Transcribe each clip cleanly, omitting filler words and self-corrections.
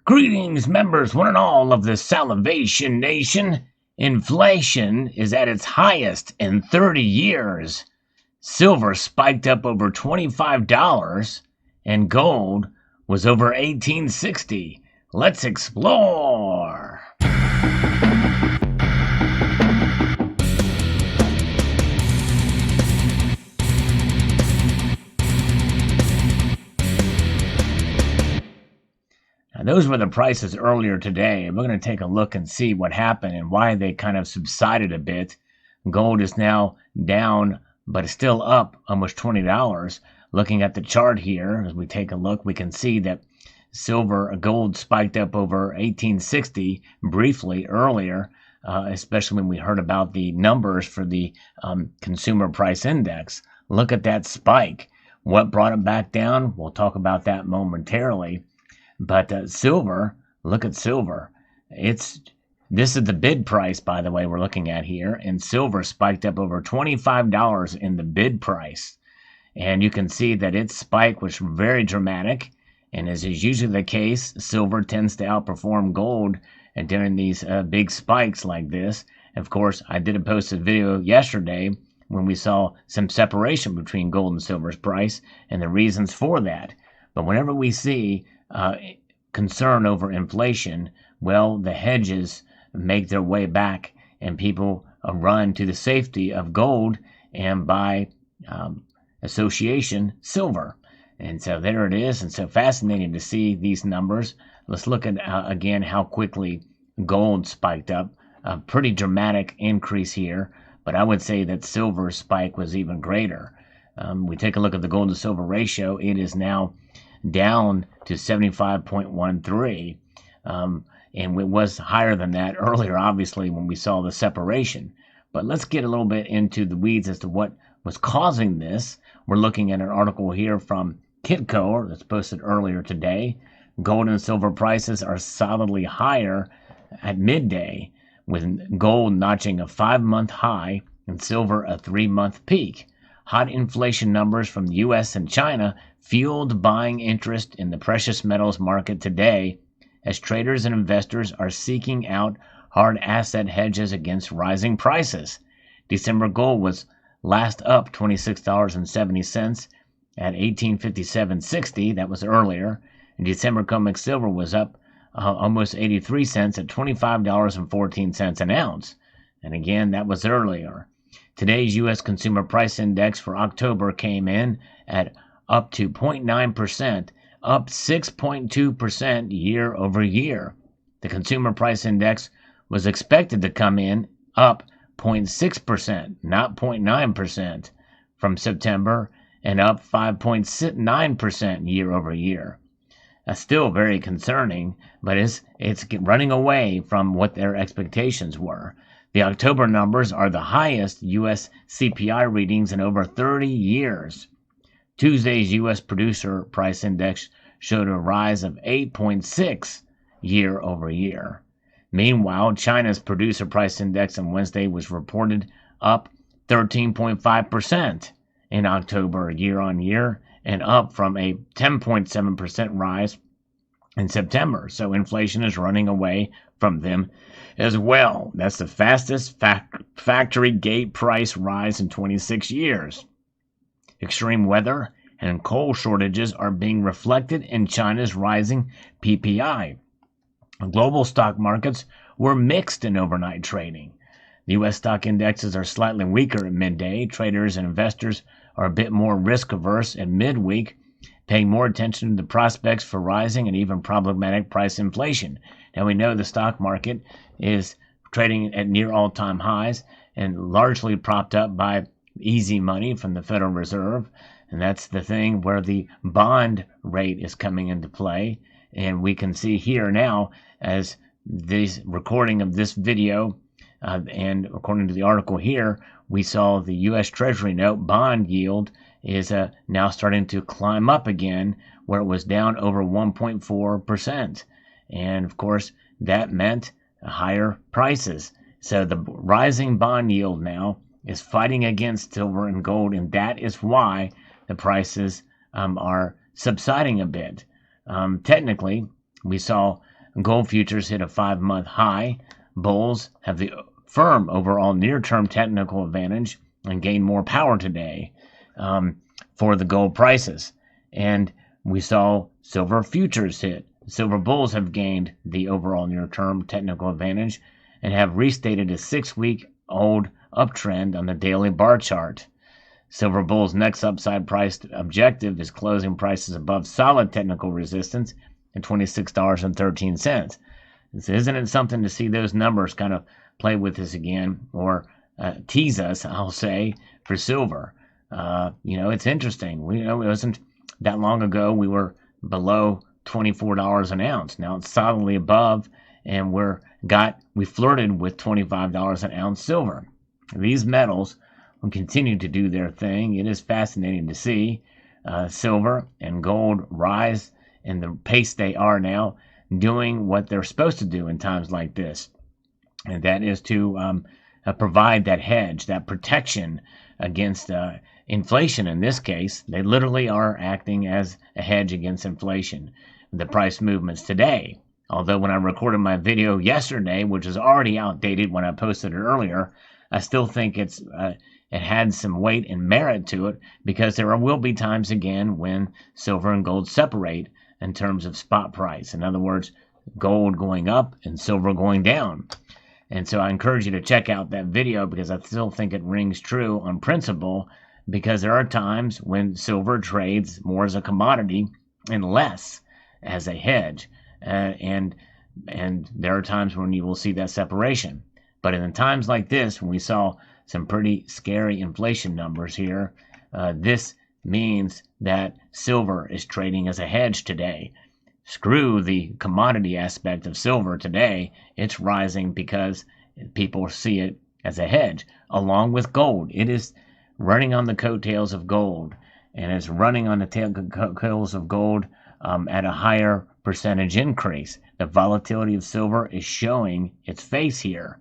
Greetings, members, one and all of the Salivation Nation. Inflation is at its highest in 30 years. Silver spiked up over $25, and gold was over $18.60. Let's explore. Those were the prices earlier today. We're going to take a look and see what happened and why they kind of subsided a bit. Gold is now down, but it's still up almost $20. Looking at the chart here, as we take a look, we can see that gold spiked up over $18.60 briefly earlier, especially when we heard about the numbers for the consumer price index. Look at that spike. What brought it back down? We'll talk about that momentarily. But silver, look at silver. This is the bid price, by the way, we're looking at here. And silver spiked up over $25 in the bid price. And you can see that its spike was very dramatic. And as is usually the case, silver tends to outperform gold during these big spikes like this. Of course, I did post a video yesterday when we saw some separation between gold and silver's price and the reasons for that. But whenever we see concern over inflation, well, the hedges make their way back and people run to the safety of gold and by association silver. And so there it is. And so fascinating to see these numbers. Let's look at again how quickly gold spiked up. A pretty dramatic increase here, but I would say that silver's spike was even greater. We take a look at the gold to silver ratio. It is now down to 75.13, and it was higher than that earlier, obviously, when we saw the separation. But let's get a little bit into the weeds as to what was causing this. We're looking at an article here from Kitco that's posted earlier today. Gold and silver prices are solidly higher at midday, with gold notching a 5-month high and silver a 3-month peak. Hot inflation numbers from the U.S. and China fueled buying interest in the precious metals market today as traders and investors are seeking out hard asset hedges against rising prices. December gold was last up $26.70 at $1857.60. That was earlier. And December COMEX silver was up almost 83 cents at $25.14 an ounce. And again, that was earlier. Today's U.S. Consumer Price Index for October came in at up to 0.9%, up 6.2% year over year. The Consumer Price Index was expected to come in up 0.6%, not 0.9% from September, and up 5.9% year over year. That's still very concerning, but it's running away from what their expectations were. The October numbers are the highest U.S. CPI readings in over 30 years. Tuesday's U.S. Producer Price Index showed a rise of 8.6 year over year. Meanwhile, China's Producer Price Index on Wednesday was reported up 13.5% in October year on year and up from a 10.7% rise in September. So inflation is running away from them as well. That's the fastest factory gate price rise in 26 years. Extreme weather and coal shortages are being reflected in China's rising PPI. Global stock markets were mixed in overnight trading. The U.S. stock indexes are slightly weaker at midday. Traders and investors are a bit more risk-averse at midweek, paying more attention to the prospects for rising and even problematic price inflation. Now, we know the stock market is trading at near all-time highs and largely propped up by easy money from the Federal Reserve, and that's the thing where the bond rate is coming into play. And we can see here now, as this recording of this video, and according to the article here, we saw the U.S. Treasury note bond yield is now starting to climb up again, where it was down over 1.4%. And of course, that meant higher prices. So the rising bond yield now is fighting against silver and gold, and that is why the prices are subsiding a bit. Technically, we saw Gold futures hit a 5-month high. Bulls have the firm overall near-term technical advantage and gain more power today for the gold prices. And we saw silver futures hit. Silver bulls have gained the overall near-term technical advantage and have restated a 6-week-old uptrend on the daily bar chart. Silver bull's next upside price objective is closing prices above solid technical resistance at $26.13. So isn't it something to see those numbers kind of play with us again, or tease us, I'll say, for silver? It's interesting. It wasn't that long ago we were below $24 an ounce. Now it's solidly above, and we flirted with $25 an ounce silver. These metals will continue to do their thing. It is fascinating to see silver and gold rise in the pace they are now, doing what they're supposed to do in times like this, and that is to provide that hedge, that protection against inflation. In this case, they literally are acting as a hedge against inflation. The price movements today, although when I recorded my video yesterday, which is already outdated when I posted it earlier, I still think it had some weight and merit to it, because there will be times again when silver and gold separate in terms of spot price. In other words, gold going up and silver going down. And so I encourage you to check out that video, because I still think it rings true on principle, because there are times when silver trades more as a commodity and less as a hedge. And there are times when you will see that separation. But in times like this, when we saw some pretty scary inflation numbers here, this means that silver is trading as a hedge today. Screw the commodity aspect of silver today. It's rising because people see it as a hedge, along with gold. It is running on the coattails of gold, and it's running on the coattails of gold at a higher percentage increase. The volatility of silver is showing its face here,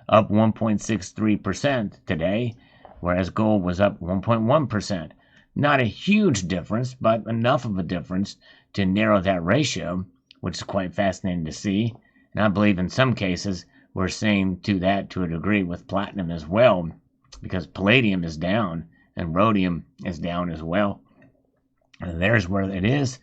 up 1.63% today, whereas gold was up 1.1%. Not a huge difference, but enough of a difference to narrow that ratio, which is quite fascinating to see. And I believe in some cases we're seeing that to a degree with platinum as well, because palladium is down and rhodium is down as well. And there's where it is.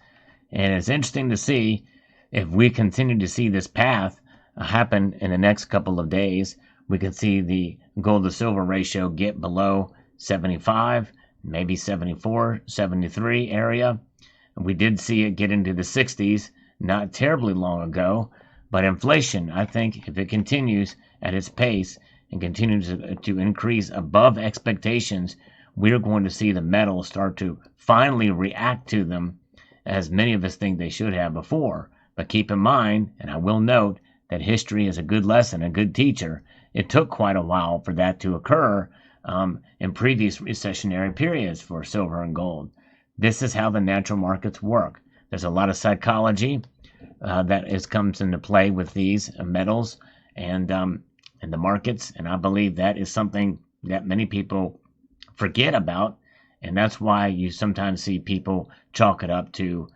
And it's interesting to see if we continue to see this path happen in the next couple of days. We could see the gold to silver ratio get below 75, maybe 74, 73 area. We did see it get into the 60s not terribly long ago, but inflation, I think, if it continues at its pace and continues to increase above expectations, we're going to see the metals start to finally react to them, as many of us think they should have before. But keep in mind, and I will note, that history is a good lesson, a good teacher. It took quite a while for that to occur in previous recessionary periods for silver and gold. This is how the natural markets work. There's a lot of psychology that comes into play with these metals and the markets, and I believe that is something that many people forget about, and that's why you sometimes see people chalk it up to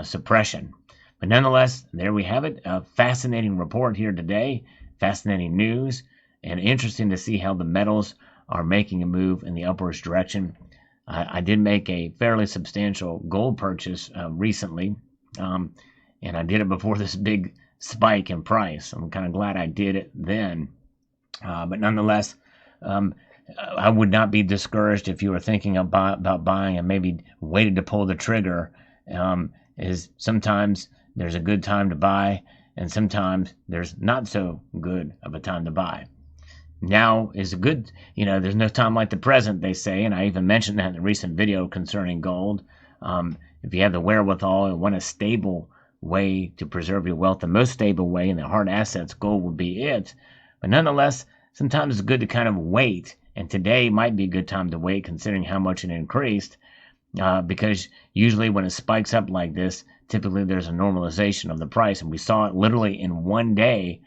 suppression. But nonetheless, there we have it. A fascinating report here today, fascinating news, and interesting to see how the metals are making a move in the upwards direction. I did make a fairly substantial gold purchase recently, and I did it before this big spike in price. I'm kind of glad I did it then. But nonetheless, I would not be discouraged if you were thinking about buying and maybe waited to pull the trigger. Is sometimes there's a good time to buy, and sometimes there's not so good of a time to buy. Now is a good, there's no time like the present, they say, and I even mentioned that in a recent video concerning gold. If you have the wherewithal and want a stable way to preserve your wealth, the most stable way in the hard assets, gold would be it. But nonetheless, sometimes it's good to kind of wait, and today might be a good time to wait considering how much it increased, because usually when it spikes up like this, typically there's a normalization of the price, and we saw it literally in one day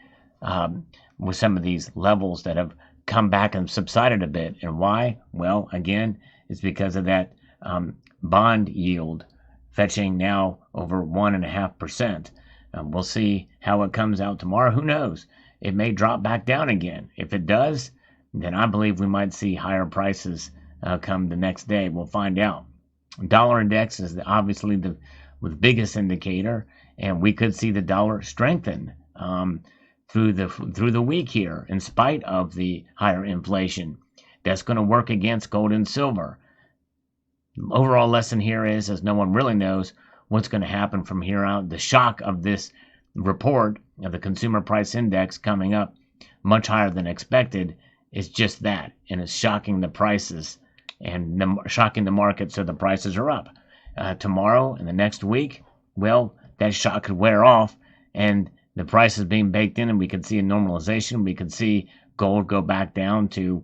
with some of these levels that have come back and subsided a bit. And why? Well, again, it's because of that bond yield fetching now over 1.5%. We'll see how it comes out tomorrow. Who knows? It may drop back down again. If it does, then I believe we might see higher prices come the next day. We'll find out. Dollar index is obviously the biggest indicator, and we could see the dollar strengthen through the week here, in spite of the higher inflation. That's going to work against gold and silver. Overall lesson here is, as no one really knows what's going to happen from here out. The shock of this report of the consumer price index coming up much higher than expected is just that, and it's shocking the prices and shocking the market, so the prices are up. Tomorrow and the next week, well, that shock could wear off, and the prices being baked in, and we could see a normalization. We could see gold go back down to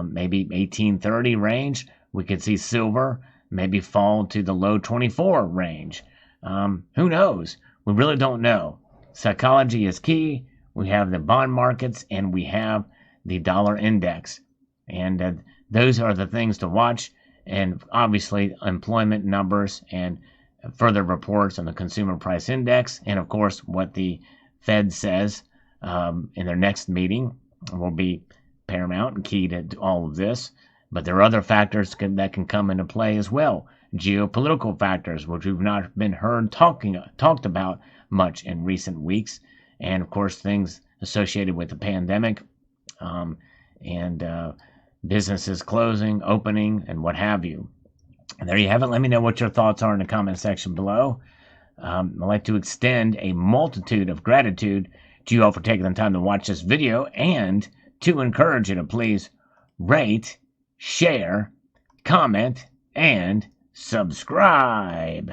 maybe 1830 range. We could see silver maybe fall to the low 24 range. Who knows? We really don't know. Psychology is key. We have the bond markets, and we have the dollar index. And those are the things to watch. And obviously, employment numbers and further reports on the consumer price index. And of course, what the Fed says in their next meeting will be paramount and key to all of this. But there are other factors that can come into play as well. Geopolitical factors, which we've not been heard talked about much in recent weeks. And of course, things associated with the pandemic and businesses closing, opening, and what have you. And there you have it. Let me know what your thoughts are in the comment section below. I'd like to extend a multitude of gratitude to you all for taking the time to watch this video, and to encourage you to please rate, share, comment, and subscribe.